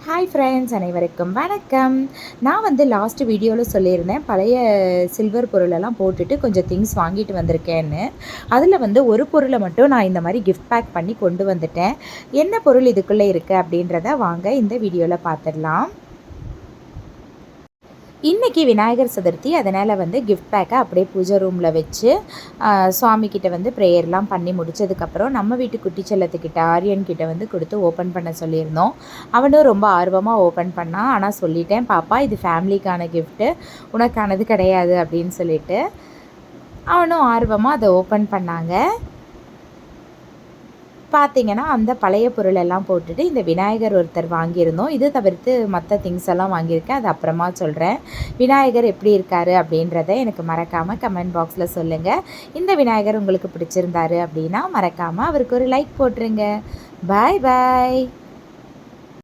Hi friends, அனைவருக்கும் வணக்கம். நான் வந்து லாஸ்ட் வீடியோவில் சொல்லியிருந்தேன், பழைய சில்வர் பொருளெல்லாம் போட்டுட்டு கொஞ்சம் திங்ஸ் வாங்கிட்டு வந்திருக்கேன்னு. அதில் வந்து ஒரு பொருளை மட்டும் நான் இந்த மாதிரி கிஃப்ட் பேக் பண்ணி கொண்டு வந்துட்டேன். என்ன பொருள் இதுக்குள்ளே இருக்குது அப்படின்றத வாங்க இந்த வீடியோவில் பார்த்துடலாம். இன்றைக்கி விநாயகர் சதுர்த்தி, அதனால் வந்து கிஃப்ட் பேக்கை அப்படியே பூஜை ரூமில் வச்சு சுவாமிக்கிட்ட வந்து ப்ரேயர்லாம் பண்ணி முடித்ததுக்கப்புறம் நம்ம வீட்டு குட்டி செல்லத்துக்கிட்ட ஆரியன்கிட்ட வந்து கொடுத்து ஓப்பன் பண்ண சொல்லியிருந்தோம். அவனும் ரொம்ப ஆர்வமாக ஓப்பன் பண்ணான். ஆனால் சொல்லிட்டேன், பாப்பா இது ஃபேமிலிக்கான கிஃப்ட்டு, உனக்கானது கிடையாது அப்படின்னு சொல்லிட்டு அவனும் ஆர்வமாக அதை ஓப்பன் பண்ணாங்க. பார்த்திங்கன்னா அந்த பழைய பொருளெல்லாம் போட்டுட்டு இந்த விநாயகர் ஒருத்தர் வாங்கியிருந்தோம். இது தவிர்த்து மற்ற திங்ஸ் எல்லாம் வாங்கியிருக்கேன், அது அப்புறமா சொல்கிறேன். விநாயகர் எப்படி இருக்கார் அப்படின்றத எனக்கு மறக்காமல் கமெண்ட் பாக்ஸில் சொல்லுங்கள். இந்த விநாயகர் உங்களுக்கு பிடிச்சிருந்தாரு அப்படின்னா மறக்காமல் அவருக்கு ஒரு லைக் போட்டுருங்க. பாய் பாய்.